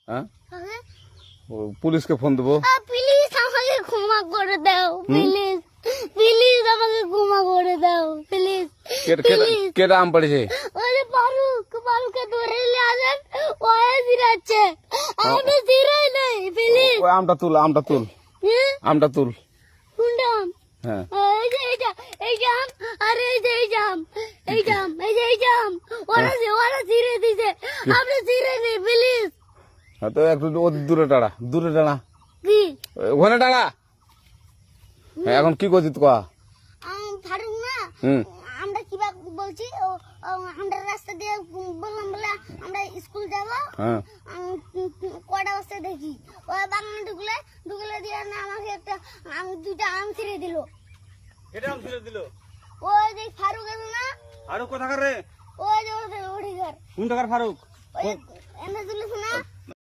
হ্যাঁ কাকে? পুলিশকে ফোন দেবো। প্লিজ আমাকে ক্ষমা করে দাও, প্লিজ প্লিজ আমাকে ক্ষমা করে দাও, প্লিজ প্লিজ। কেটা আম পড়েছে? ওই যে ফারুককে ধরে নিয়ে আসেন, ও জিরাচ্ছে, আমি জিরাই নাই, প্লিজ। ওই আমটা তুল আমটা তুল কোনটা আম? হ্যাঁ এই যে এই জাম, আর এই যে এই জাম, এই জাম, ওরা জিরে দিছে, আপনি জিরে নেই, প্লিজ। হ্যাঁ, তো একটু দূরে টাড়া কি ওখানে টাড়া। হ্যাঁ, এখন কি করছিস কয়া? ফারুক না, হুম আমরা কিবা বলছি, আমরা রাস্তা দিয়ে বললাম বলে আমরা স্কুল যাব, হ্যাঁ কটা বস্তা দেখি ওই বাগানে ঢুকলে দিয়ে না আমাকে দুইটা আম ছিঁড়ে দিল। কেটা আম ছিঁড়ে দিল? ওই যে ফারুক আছে না, ফারুক কোথাকার রে? ওই যে ওঠিকার, কোন টাকার ফারুক? ওই এনে তুলিস না,